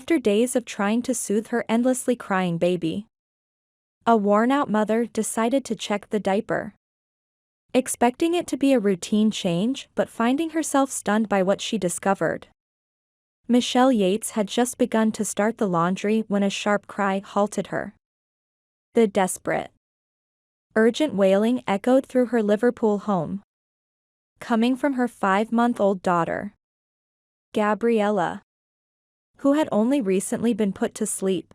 After days of trying to soothe her endlessly crying baby, a worn-out mother decided to check the diaper. Expecting it to be a routine change but finding herself stunned by what she discovered. Michelle Yates had just begun to start the laundry when a sharp cry halted her. The desperate, urgent wailing echoed through her Liverpool home, coming from her 5-month-old daughter, Gabriella, who had only recently been put to sleep.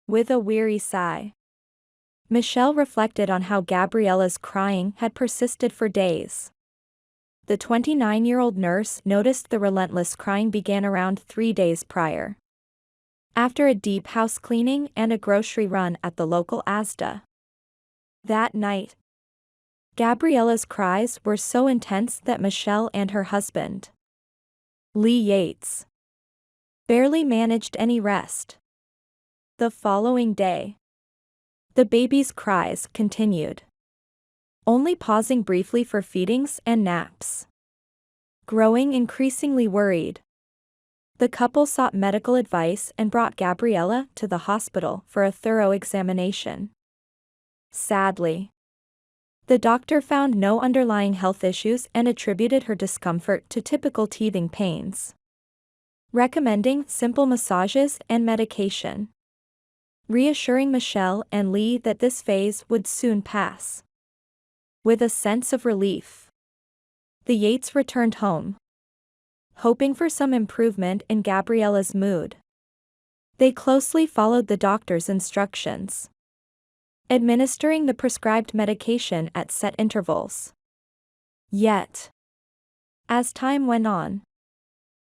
With a weary sigh, Michelle reflected on how Gabriella's crying had persisted for days. The 29-year-old nurse noticed the relentless crying began around 3 days prior, after a deep house cleaning and a grocery run at the local Asda. That night, Gabriella's cries were so intense that Michelle and her husband, Lee Yates, barely managed any rest. The following day, the baby's cries continued, only pausing briefly for feedings and naps. Growing increasingly worried, the couple sought medical advice and brought Gabriella to the hospital for a thorough examination. Sadly, the doctor found no underlying health issues and attributed her discomfort to typical teething pains, recommending simple massages and medication, reassuring Michelle and Lee that this phase would soon pass. With a sense of relief, the Yates returned home, hoping for some improvement in Gabriella's mood. They closely followed the doctor's instructions, administering the prescribed medication at set intervals. Yet, as time went on,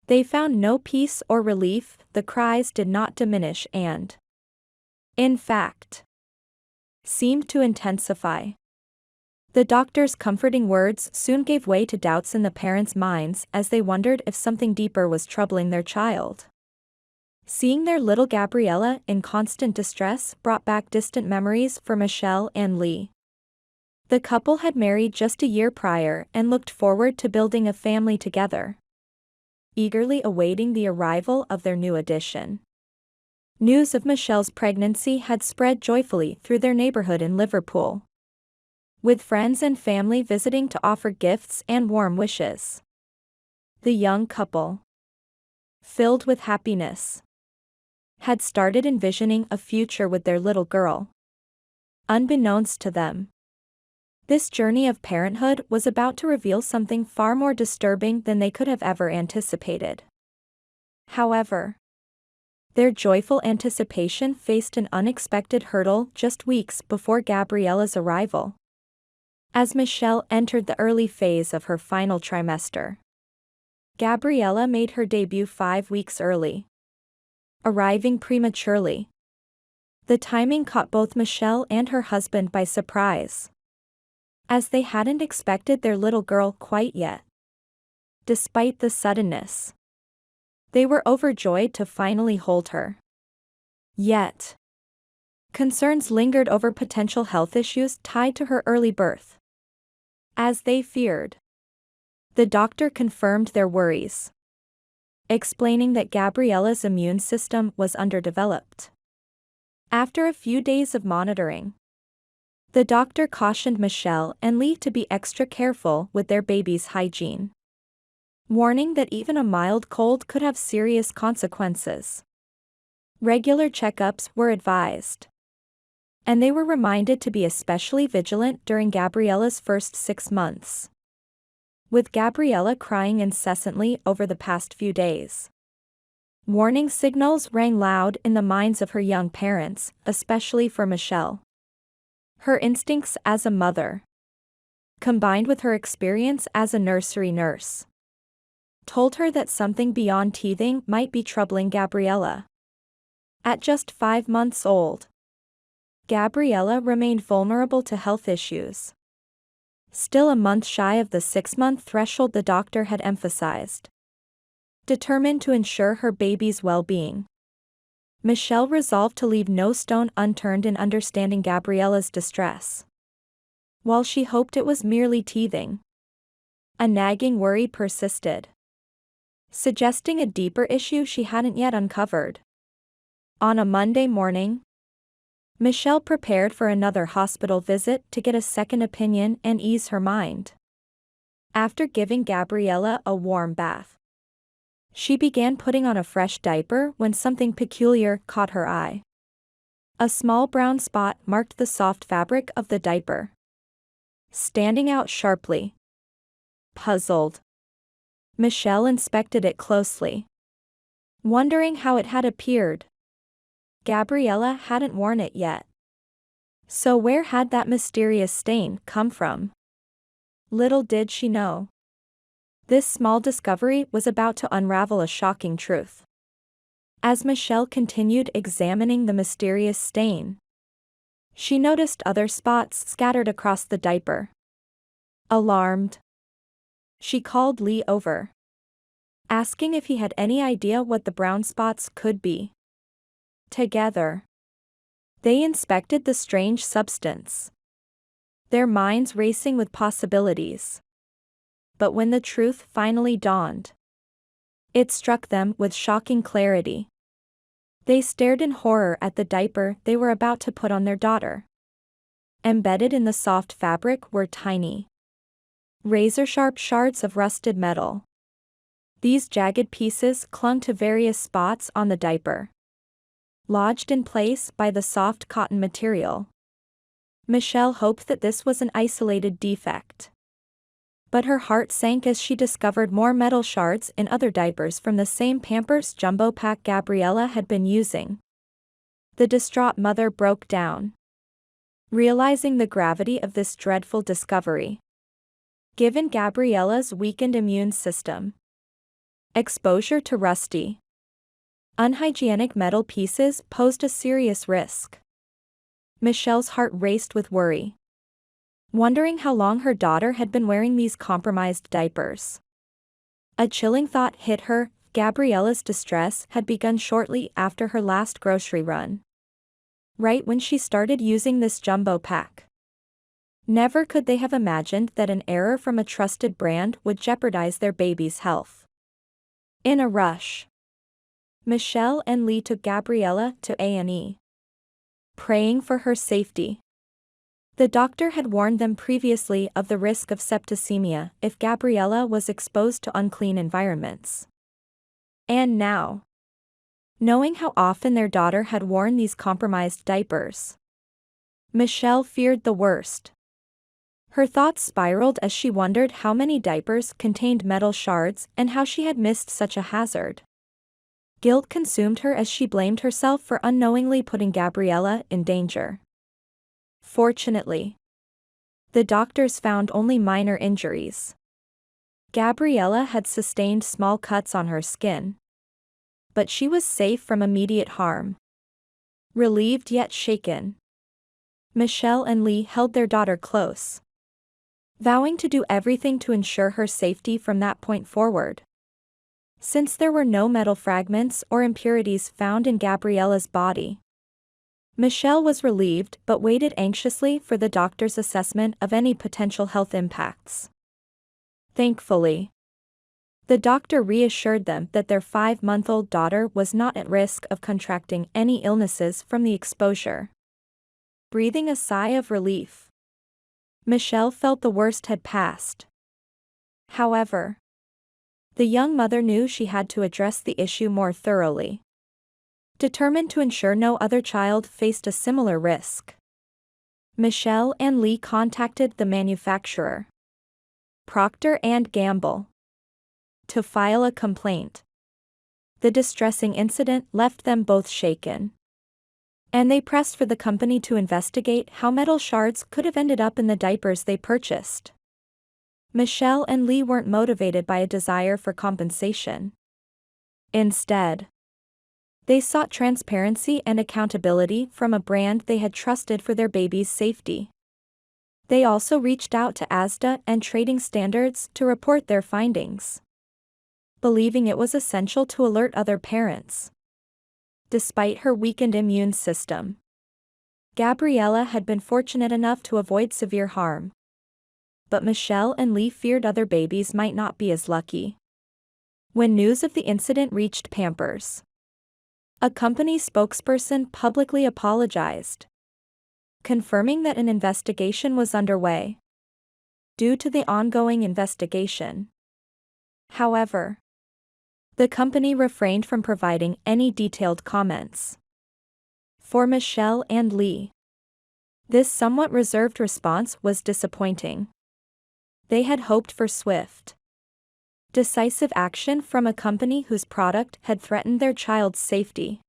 they found no peace or relief. The cries did not diminish and, in fact, seemed to intensify. The doctor's comforting words soon gave way to doubts in the parents' minds as they wondered if something deeper was troubling their child. Seeing their little Gabriella in constant distress brought back distant memories for Michelle and Lee. The couple had married just a year prior and looked forward to building a family together, eagerly awaiting the arrival of their new addition. News of Michelle's pregnancy had spread joyfully through their neighborhood in Liverpool, with friends and family visiting to offer gifts and warm wishes. The young couple, filled with happiness, had started envisioning a future with their little girl. Unbeknownst to them, this journey of parenthood was about to reveal something far more disturbing than they could have ever anticipated. However, their joyful anticipation faced an unexpected hurdle just weeks before Gabriella's arrival. As Michelle entered the early phase of her final trimester, Gabriella made her debut 5 weeks early, arriving prematurely. The timing caught both Michelle and her husband by surprise, as they hadn't expected their little girl quite yet. Despite the suddenness, they were overjoyed to finally hold her. Yet, concerns lingered over potential health issues tied to her early birth. As they feared, the doctor confirmed their worries, explaining that Gabriella's immune system was underdeveloped. After a few days of monitoring, the doctor cautioned Michelle and Lee to be extra careful with their baby's hygiene, warning that even a mild cold could have serious consequences. Regular checkups were advised, and they were reminded to be especially vigilant during Gabriella's first 6 months. With Gabriella crying incessantly over the past few days, warning signals rang loud in the minds of her young parents, especially for Michelle. Her instincts as a mother, combined with her experience as a nursery nurse, told her that something beyond teething might be troubling Gabriella. At just 5 months old, Gabriella remained vulnerable to health issues. Still a month shy of the 6-month threshold the doctor had emphasized. Determined to ensure her baby's well-being, Michelle resolved to leave no stone unturned in understanding Gabriella's distress. While she hoped it was merely teething, a nagging worry persisted. suggesting a deeper issue she hadn't yet uncovered. On a Monday morning, Michelle prepared for another hospital visit to get a second opinion and ease her mind. After giving Gabriella a warm bath, she began putting on a fresh diaper when something peculiar caught her eye. A small brown spot marked the soft fabric of the diaper, standing out sharply. Puzzled, Michelle inspected it closely, wondering how it had appeared. Gabriella hadn't worn it yet. So where had that mysterious stain come from? Little did she know, this small discovery was about to unravel a shocking truth. As Michelle continued examining the mysterious stain, she noticed other spots scattered across the diaper. Alarmed, she called Lee over, asking if he had any idea what the brown spots could be. Together, they inspected the strange substance, their minds racing with possibilities. But when the truth finally dawned, it struck them with shocking clarity. They stared in horror at the diaper they were about to put on their daughter. Embedded in the soft fabric were tiny, razor-sharp shards of rusted metal. These jagged pieces clung to various spots on the diaper, lodged in place by the soft cotton material. Michelle hoped that this was an isolated defect, but her heart sank as she discovered more metal shards in other diapers from the same Pampers jumbo pack Gabriella had been using. The distraught mother broke down, realizing the gravity of this dreadful discovery. Given Gabriella's weakened immune system, exposure to rusty, unhygienic metal pieces posed a serious risk. Michelle's heart raced with worry, wondering how long her daughter had been wearing these compromised diapers. A chilling thought hit her: Gabriella's distress had begun shortly after her last grocery run, right when she started using this jumbo pack. Never could they have imagined that an error from a trusted brand would jeopardize their baby's health. In a rush, Michelle and Lee took Gabriella to A&E, praying for her safety. The doctor had warned them previously of the risk of septicemia if Gabriella was exposed to unclean environments. And now, knowing how often their daughter had worn these compromised diapers, Michelle feared the worst. Her thoughts spiraled as she wondered how many diapers contained metal shards and how she had missed such a hazard. Guilt consumed her as she blamed herself for unknowingly putting Gabriella in danger. Fortunately, the doctors found only minor injuries. Gabriella had sustained small cuts on her skin, but she was safe from immediate harm. Relieved yet shaken, Michelle and Lee held their daughter close, vowing to do everything to ensure her safety from that point forward. Since there were no metal fragments or impurities found in Gabriella's body, Michelle was relieved but waited anxiously for the doctor's assessment of any potential health impacts. Thankfully, the doctor reassured them that their 5-month-old daughter was not at risk of contracting any illnesses from the exposure. Breathing a sigh of relief, Michelle felt the worst had passed. However, the young mother knew she had to address the issue more thoroughly. Determined to ensure no other child faced a similar risk, Michelle and Lee contacted the manufacturer, Procter & Gamble, to file a complaint. The distressing incident left them both shaken, and they pressed for the company to investigate how metal shards could have ended up in the diapers they purchased. Michelle and Lee weren't motivated by a desire for compensation. Instead, they sought transparency and accountability from a brand they had trusted for their baby's safety. They also reached out to ASDA and Trading Standards to report their findings, believing it was essential to alert other parents. Despite her weakened immune system, Gabriella had been fortunate enough to avoid severe harm. But Michelle and Lee feared other babies might not be as lucky. When news of the incident reached Pampers, a company spokesperson publicly apologized, confirming that an investigation was underway. Due to the ongoing investigation, however, the company refrained from providing any detailed comments. For Michelle and Lee, this somewhat reserved response was disappointing. They had hoped for swift, decisive action from a company whose product had threatened their child's safety.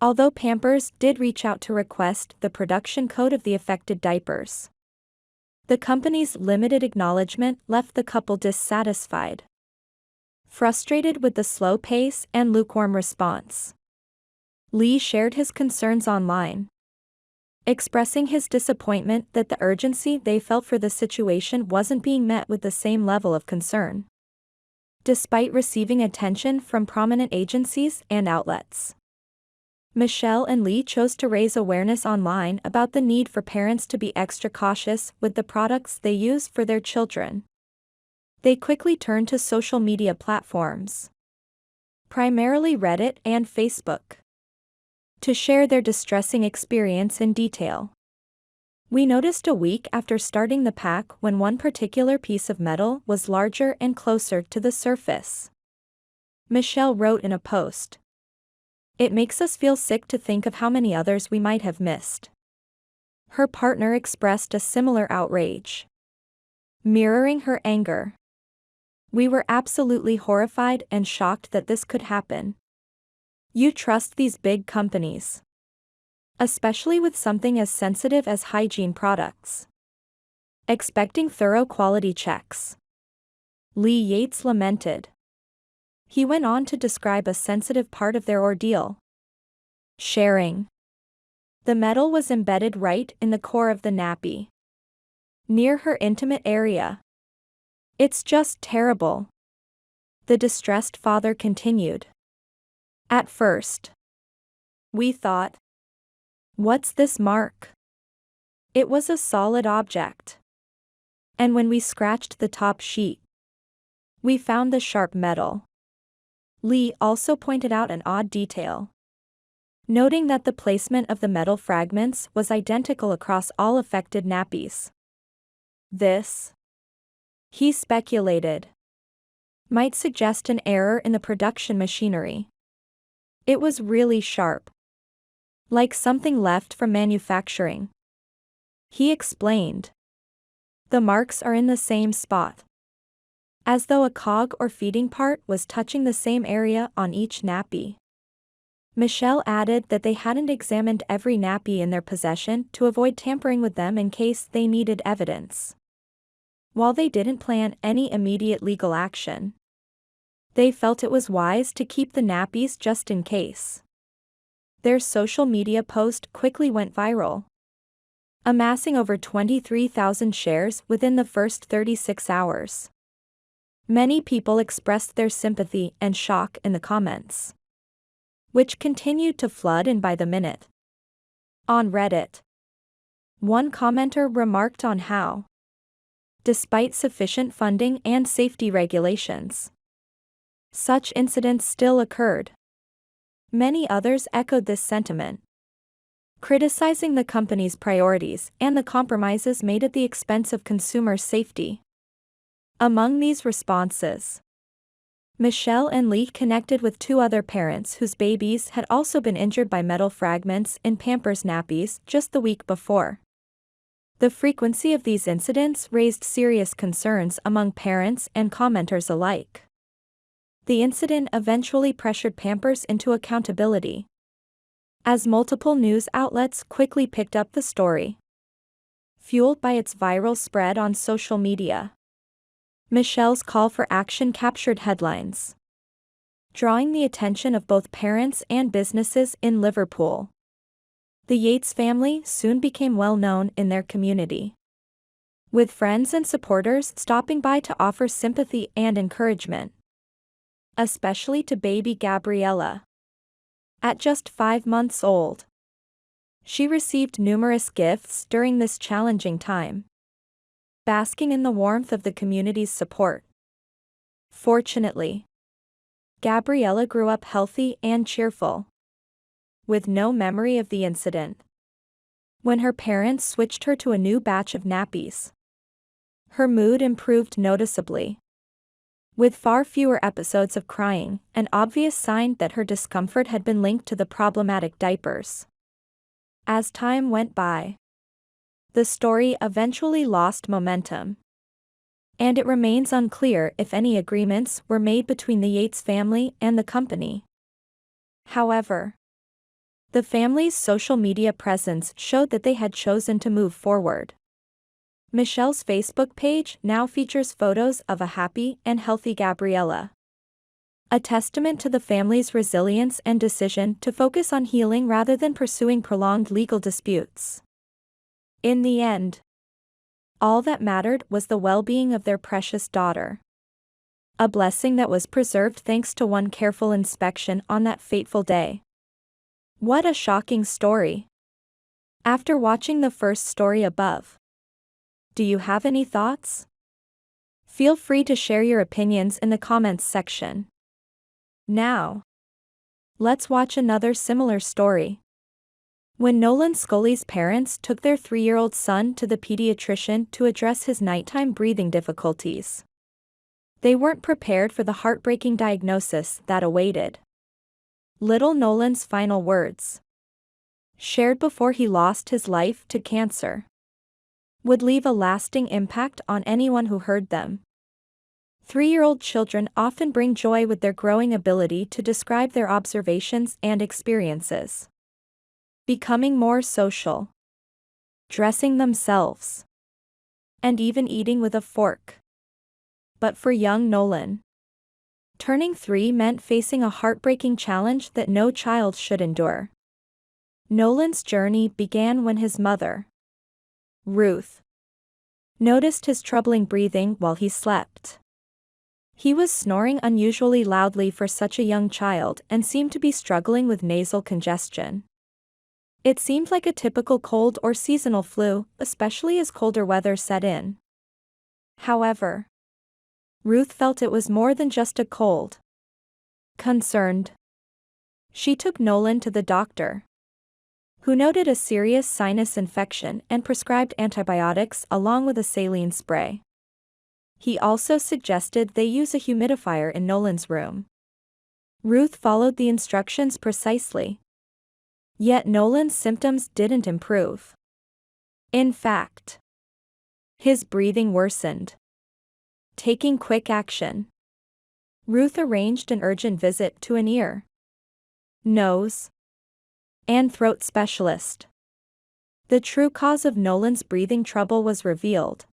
Although Pampers did reach out to request the production code of the affected diapers, the company's limited acknowledgement left the couple dissatisfied. Frustrated with the slow pace and lukewarm response, Lee shared his concerns online, expressing his disappointment that the urgency they felt for the situation wasn't being met with the same level of concern, despite receiving attention from prominent agencies and outlets. Michelle and Lee chose to raise awareness online about the need for parents to be extra cautious with the products they use for their children. They quickly turned to social media platforms, primarily Reddit and Facebook, to share their distressing experience in detail. We noticed a week after starting the pack when one particular piece of metal was larger and closer to the surface. Michelle wrote in a post, "It makes us feel sick to think of how many others we might have missed." Her partner expressed a similar outrage, mirroring her anger. "We were absolutely horrified and shocked that this could happen. You trust these big companies, especially with something as sensitive as hygiene products, expecting thorough quality checks." Lee Yates lamented. He went on to describe a sensitive part of their ordeal, sharing, "The metal was embedded right in the core of the nappy, near her intimate area. It's just terrible." The distressed father continued. "At first, we thought, what's this mark? It was a solid object. And when we scratched the top sheet, we found the sharp metal." Lee also pointed out an odd detail, noting that the placement of the metal fragments was identical across all affected nappies. This, he speculated, might suggest an error in the production machinery. "It was really sharp, like something left from manufacturing," he explained. "The marks are in the same spot, as though a cog or feeding part was touching the same area on each nappy." Michelle added that they hadn't examined every nappy in their possession to avoid tampering with them in case they needed evidence. While they didn't plan any immediate legal action, they felt it was wise to keep the nappies just in case. Their social media post quickly went viral, amassing over 23,000 shares within the first 36 hours. Many people expressed their sympathy and shock in the comments, which continued to flood in by the minute. On Reddit, one commenter remarked on how, despite sufficient funding and safety regulations, such incidents still occurred. Many others echoed this sentiment, criticizing the company's priorities and the compromises made at the expense of consumer safety. Among these responses, Michelle and Lee connected with two other parents whose babies had also been injured by metal fragments in Pampers nappies just the week before. The frequency of these incidents raised serious concerns among parents and commenters alike. The incident eventually pressured Pampers into accountability, as multiple news outlets quickly picked up the story. Fueled by its viral spread on social media, Michelle's call for action captured headlines, drawing the attention of both parents and businesses in Liverpool. The Yates family soon became well known in their community, with friends and supporters stopping by to offer sympathy and encouragement, especially to baby Gabriella. At just 5 months old, she received numerous gifts during this challenging time, basking in the warmth of the community's support. Fortunately, Gabriella grew up healthy and cheerful, with no memory of the incident. When her parents switched her to a new batch of nappies, her mood improved noticeably, with far fewer episodes of crying, an obvious sign that her discomfort had been linked to the problematic diapers. As time went by, the story eventually lost momentum, and it remains unclear if any agreements were made between the Yates family and the company. However, the family's social media presence showed that they had chosen to move forward. Michelle's Facebook page now features photos of a happy and healthy Gabriella, a testament to the family's resilience and decision to focus on healing rather than pursuing prolonged legal disputes. In the end, all that mattered was the well-being of their precious daughter, a blessing that was preserved thanks to one careful inspection on that fateful day. What a shocking story! After watching the first story above, do you have any thoughts? Feel free to share your opinions in the comments section. Now, let's watch another similar story. When Nolan Scully's parents took their 3-year-old son to the pediatrician to address his nighttime breathing difficulties, they weren't prepared for the heartbreaking diagnosis that awaited. Little Nolan's final words, shared before he lost his life to cancer, would leave a lasting impact on anyone who heard them. 3-year-old children often bring joy with their growing ability to describe their observations and experiences, becoming more social, dressing themselves, and even eating with a fork. But for young Nolan, turning 3 meant facing a heartbreaking challenge that no child should endure. Nolan's journey began when his mother, Ruth, noticed his troubling breathing while he slept. He was snoring unusually loudly for such a young child and seemed to be struggling with nasal congestion. It seemed like a typical cold or seasonal flu, especially as colder weather set in. However, Ruth felt it was more than just a cold. Concerned, she took Nolan to the doctor, who noted a serious sinus infection and prescribed antibiotics along with a saline spray. He also suggested they use a humidifier in Nolan's room. Ruth followed the instructions precisely. Yet Nolan's symptoms didn't improve. In fact, his breathing worsened. Taking quick action, Ruth arranged an urgent visit to an ear, nose, and throat specialist. The true cause of Nolan's breathing trouble was revealed.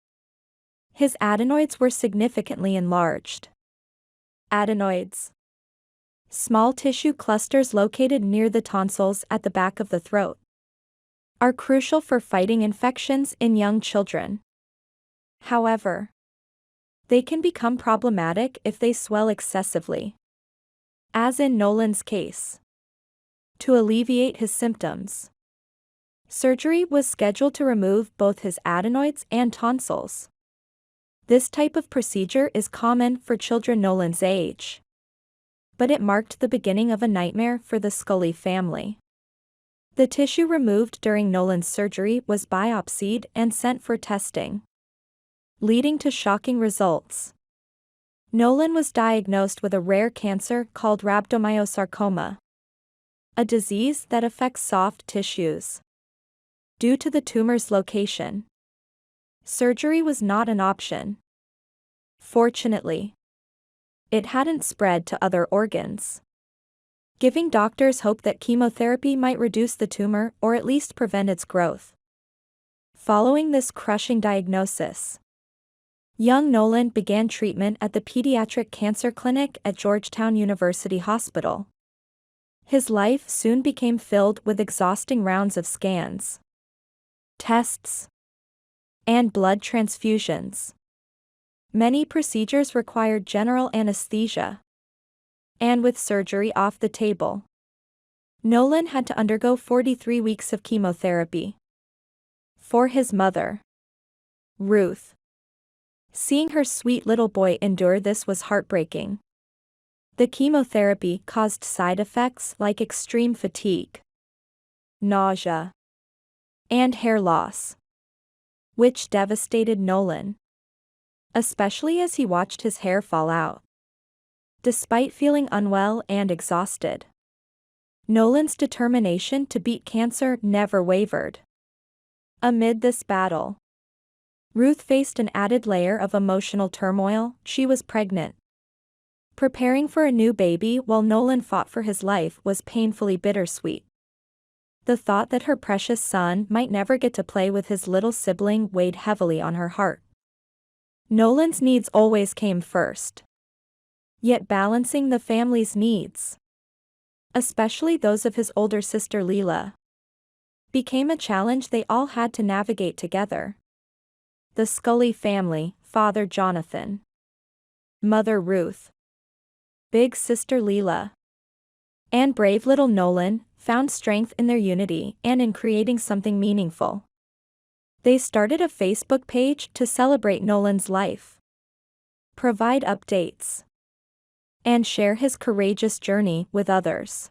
His adenoids were significantly enlarged. Adenoids, small tissue clusters located near the tonsils at the back of the throat, are crucial for fighting infections in young children. However, they can become problematic if they swell excessively, as in Nolan's case. To alleviate his symptoms, surgery was scheduled to remove both his adenoids and tonsils. This type of procedure is common for children Nolan's age, but it marked the beginning of a nightmare for the Scully family. The tissue removed during Nolan's surgery was biopsied and sent for testing, leading to shocking results. Nolan was diagnosed with a rare cancer called rhabdomyosarcoma, a disease that affects soft tissues. Due to the tumor's location, surgery was not an option. Fortunately, it hadn't spread to other organs, giving doctors hope that chemotherapy might reduce the tumor or at least prevent its growth. Following this crushing diagnosis, young Nolan began treatment at the Pediatric Cancer Clinic at Georgetown University Hospital. His life soon became filled with exhausting rounds of scans, tests, and blood transfusions. Many procedures required general anesthesia, and with surgery off the table, Nolan had to undergo 43 weeks of chemotherapy. For his mother, Ruth, seeing her sweet little boy endure this was heartbreaking. The chemotherapy caused side effects like extreme fatigue, nausea, and hair loss, which devastated Nolan, especially as he watched his hair fall out. Despite feeling unwell and exhausted, Nolan's determination to beat cancer never wavered. Amid this battle, Ruth faced an added layer of emotional turmoil. She was pregnant. Preparing for a new baby while Nolan fought for his life was painfully bittersweet. The thought that her precious son might never get to play with his little sibling weighed heavily on her heart. Nolan's needs always came first. Yet balancing the family's needs, especially those of his older sister Leela, became a challenge they all had to navigate together. The Scully family, Father Jonathan, Mother Ruth, Big Sister Leela, and brave little Nolan, found strength in their unity and in creating something meaningful. They started a Facebook page to celebrate Nolan's life, provide updates, and share his courageous journey with others.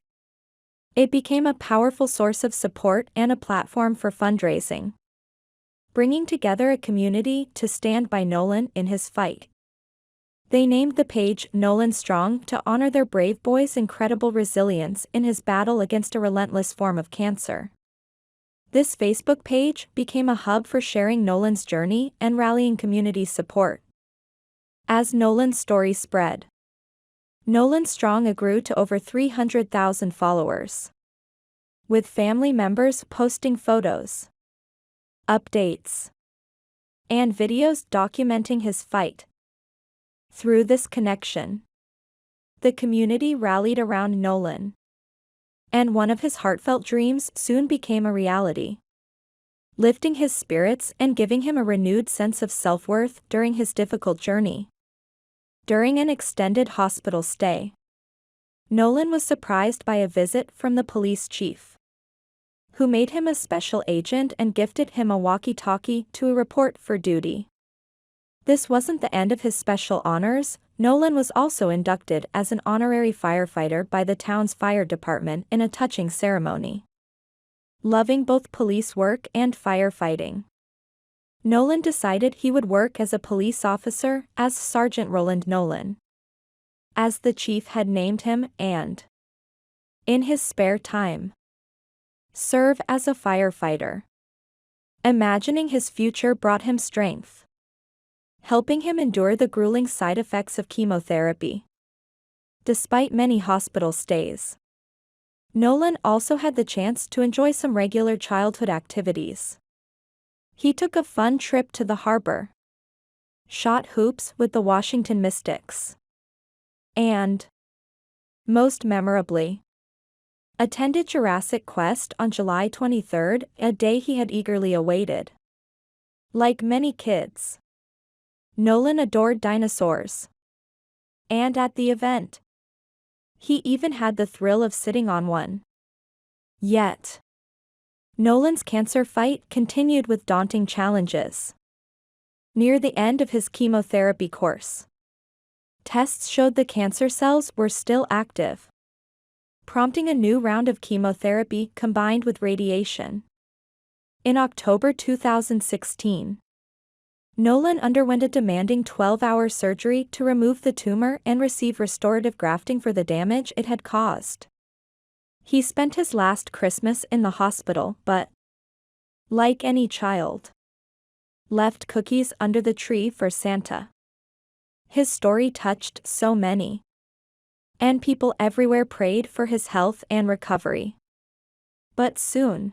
It became a powerful source of support and a platform for fundraising, bringing together a community to stand by Nolan in his fight. They named the page Nolan Strong to honor their brave boy's incredible resilience in his battle against a relentless form of cancer. This Facebook page became a hub for sharing Nolan's journey and rallying community support. As Nolan's story spread, Nolan Strong grew to over 300,000 followers, with family members posting photos, updates, and videos documenting his fight. Through this connection, the community rallied around Nolan, and one of his heartfelt dreams soon became a reality, lifting his spirits and giving him a renewed sense of self-worth during his difficult journey. During an extended hospital stay, Nolan was surprised by a visit from the police chief, who made him a special agent and gifted him a walkie-talkie to report for duty. This wasn't the end of his special honors. Nolan was also inducted as an honorary firefighter by the town's fire department in a touching ceremony. Loving both police work and firefighting, Nolan decided he would work as a police officer as Sergeant Roland Nolan, as the chief had named him, and, in his spare time, serve as a firefighter. Imagining his future brought him strength, helping him endure the grueling side effects of chemotherapy. Despite many hospital stays, Nolan also had the chance to enjoy some regular childhood activities. He took a fun trip to the harbor, shot hoops with the Washington Mystics, and, most memorably, attended Jurassic Quest on July 23, a day he had eagerly awaited. Like many kids, Nolan adored dinosaurs, and at the event, he even had the thrill of sitting on one. Yet, Nolan's cancer fight continued with daunting challenges. Near the end of his chemotherapy course, tests showed the cancer cells were still active, prompting a new round of chemotherapy combined with radiation. In October 2016, Nolan underwent a demanding 12-hour surgery to remove the tumor and receive restorative grafting for the damage it had caused. He spent his last Christmas in the hospital but, like any child, left cookies under the tree for Santa. His story touched so many, and people everywhere prayed for his health and recovery. But soon,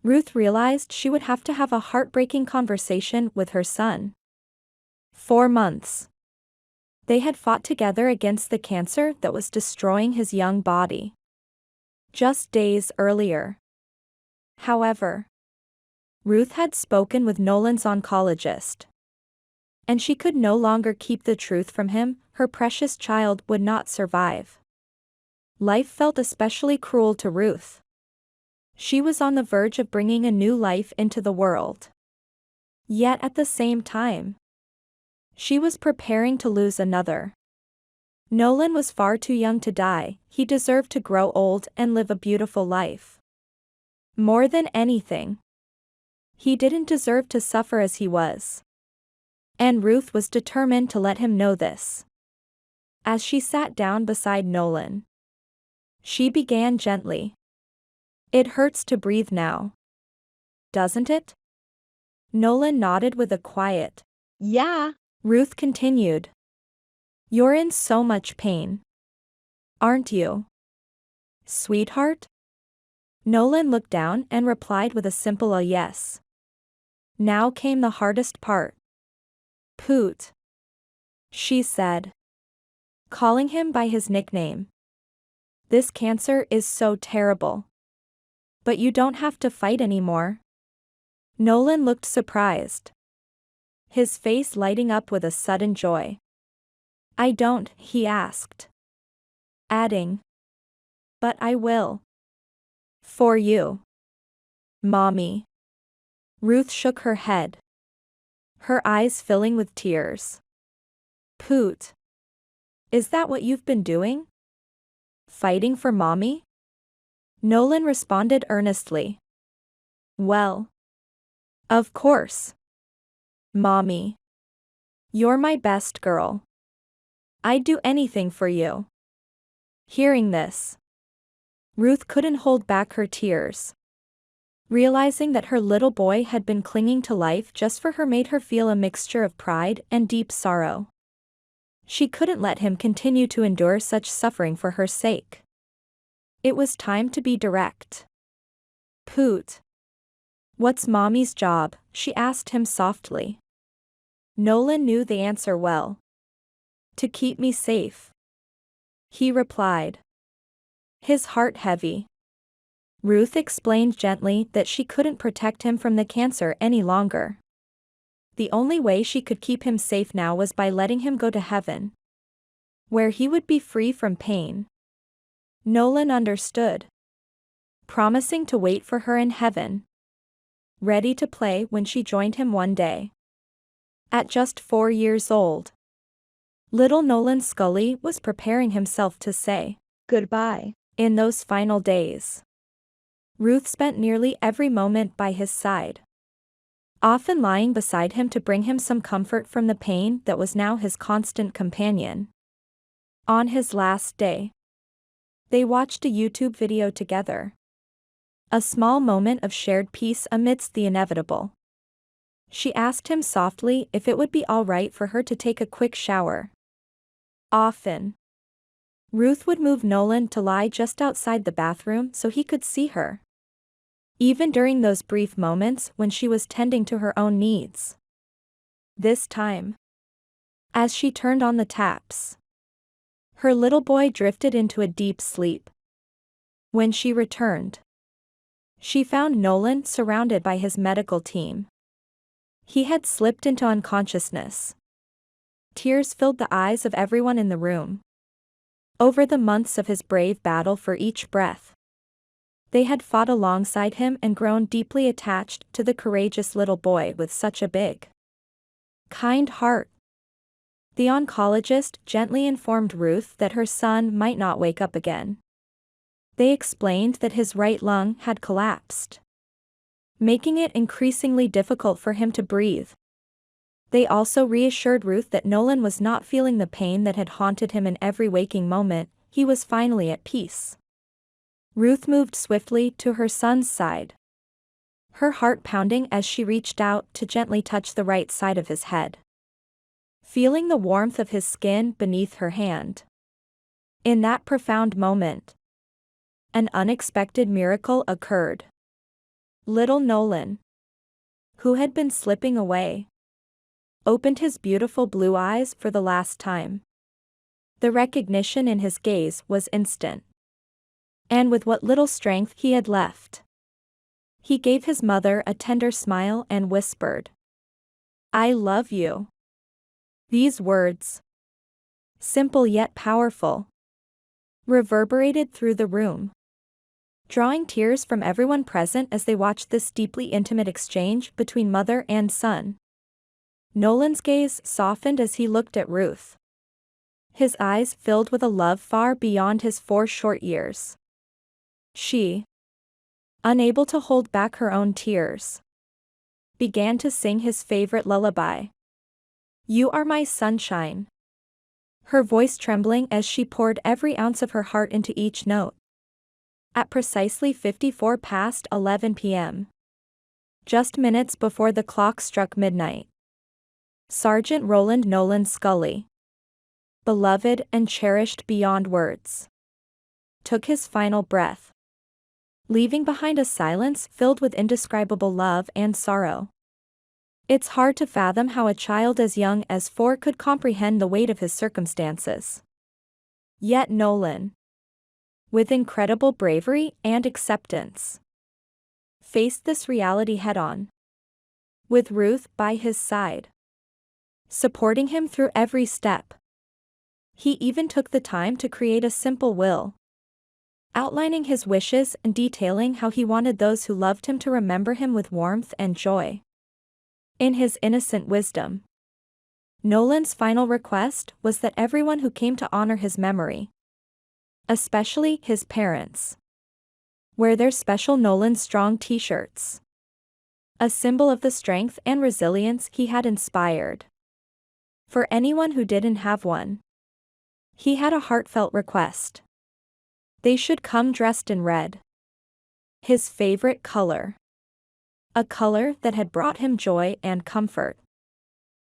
Ruth realized she would have to have a heartbreaking conversation with her son. 4 months. They had fought together against the cancer that was destroying his young body. Just days earlier, however, Ruth had spoken with Nolan's oncologist, and she could no longer keep the truth from him. Her precious child would not survive. Life felt especially cruel to Ruth. She was on the verge of bringing a new life into the world. Yet at the same time, she was preparing to lose another. Nolan was far too young to die, he deserved to grow old and live a beautiful life. More than anything, he didn't deserve to suffer as he was. And Ruth was determined to let him know this. As she sat down beside Nolan, she began gently. "It hurts to breathe now. Doesn't it?" Nolan nodded with a quiet, "Yeah." Ruth continued. "You're in so much pain. Aren't you, sweetheart?" Nolan looked down and replied with a simple yes. Now came the hardest part. "Poot," she said, calling him by his nickname. "This cancer is so terrible. But you don't have to fight anymore." Nolan looked surprised, his face lighting up with a sudden joy. "I don't," he asked, adding, "But I will. For you, Mommy." Ruth shook her head, her eyes filling with tears. "Poot, is that what you've been doing? Fighting for Mommy?" Nolan responded earnestly. "Well, of course. Mommy, you're my best girl. I'd do anything for you." Hearing this, Ruth couldn't hold back her tears. Realizing that her little boy had been clinging to life just for her made her feel a mixture of pride and deep sorrow. She couldn't let him continue to endure such suffering for her sake. It was time to be direct. "Poot, what's Mommy's job?" she asked him softly. Nolan knew the answer well. "To keep me safe," he replied, his heart heavy. Ruth explained gently that she couldn't protect him from the cancer any longer. The only way she could keep him safe now was by letting him go to heaven, where he would be free from pain. Nolan understood, promising to wait for her in heaven, ready to play when she joined him one day. At just 4 years old, little Nolan Scully was preparing himself to say goodbye. In those final days, Ruth spent nearly every moment by his side, often lying beside him to bring him some comfort from the pain that was now his constant companion. On his last day, they watched a YouTube video together. A small moment of shared peace amidst the inevitable. She asked him softly if it would be all right for her to take a quick shower. Often, Ruth would move Nolan to lie just outside the bathroom so he could see her. Even during those brief moments when she was tending to her own needs. This time, as she turned on the taps, her little boy drifted into a deep sleep. When she returned, she found Nolan surrounded by his medical team. He had slipped into unconsciousness. Tears filled the eyes of everyone in the room. Over the months of his brave battle for each breath, they had fought alongside him and grown deeply attached to the courageous little boy with such a big, kind heart. The oncologist gently informed Ruth that her son might not wake up again. They explained that his right lung had collapsed, making it increasingly difficult for him to breathe. They also reassured Ruth that Nolan was not feeling the pain that had haunted him in every waking moment. He was finally at peace. Ruth moved swiftly to her son's side, her heart pounding as she reached out to gently touch the right side of his head, feeling the warmth of his skin beneath her hand. In that profound moment, an unexpected miracle occurred. Little Nolan, who had been slipping away, opened his beautiful blue eyes for the last time. The recognition in his gaze was instant. And with what little strength he had left, he gave his mother a tender smile and whispered, "I love you." These words, simple yet powerful, reverberated through the room, drawing tears from everyone present as they watched this deeply intimate exchange between mother and son. Nolan's gaze softened as he looked at Ruth, his eyes filled with a love far beyond his 4 short years. She, unable to hold back her own tears, began to sing his favorite lullaby. "You are my sunshine," her voice trembling as she poured every ounce of her heart into each note. At precisely 54 past 11 p.m., just minutes before the clock struck midnight, Sergeant Roland Nolan Scully, beloved and cherished beyond words, took his final breath, leaving behind a silence filled with indescribable love and sorrow. It's hard to fathom how a child as young as 4 could comprehend the weight of his circumstances. Yet Nolan, with incredible bravery and acceptance, faced this reality head-on, with Ruth by his side, supporting him through every step. He even took the time to create a simple will, outlining his wishes and detailing how he wanted those who loved him to remember him with warmth and joy. In his innocent wisdom, Nolan's final request was that everyone who came to honor his memory, especially his parents, wear their special Nolan Strong t-shirts, a symbol of the strength and resilience he had inspired. For anyone who didn't have one, he had a heartfelt request. They should come dressed in red, his favorite color, a color that had brought him joy and comfort.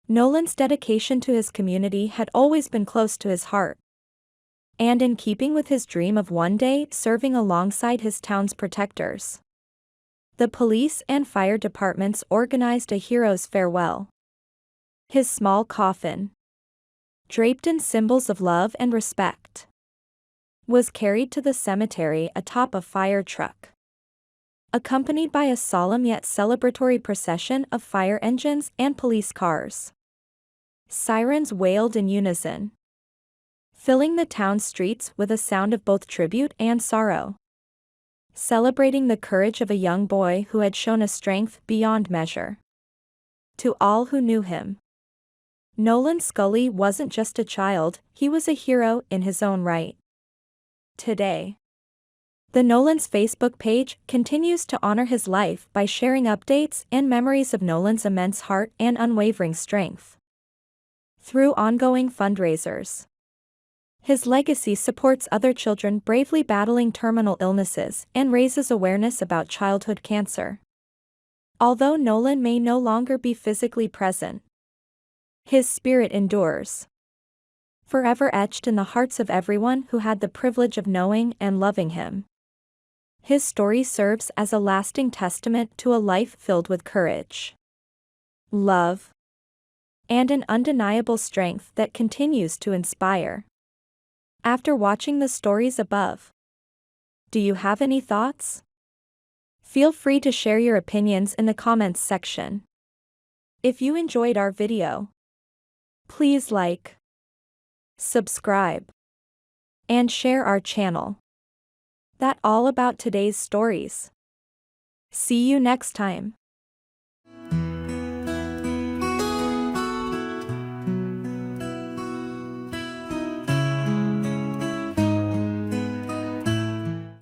Nolan's dedication to his community had always been close to his heart, and in keeping with his dream of one day serving alongside his town's protectors, the police and fire departments organized a hero's farewell. His small coffin, draped in symbols of love and respect, was carried to the cemetery atop a fire truck, accompanied by a solemn yet celebratory procession of fire engines and police cars. Sirens wailed in unison, filling the town's streets with a sound of both tribute and sorrow, celebrating the courage of a young boy who had shown a strength beyond measure. To all who knew him, Nolan Scully wasn't just a child, he was a hero in his own right. Today, the Nolan's Facebook page continues to honor his life by sharing updates and memories of Nolan's immense heart and unwavering strength. Through ongoing fundraisers, his legacy supports other children bravely battling terminal illnesses and raises awareness about childhood cancer. Although Nolan may no longer be physically present, his spirit endures, forever etched in the hearts of everyone who had the privilege of knowing and loving him. His story serves as a lasting testament to a life filled with courage, love, and an undeniable strength that continues to inspire. After watching the stories above, do you have any thoughts? Feel free to share your opinions in the comments section. If you enjoyed our video, please like, subscribe, and share our channel. That's all about today's stories. See you next time.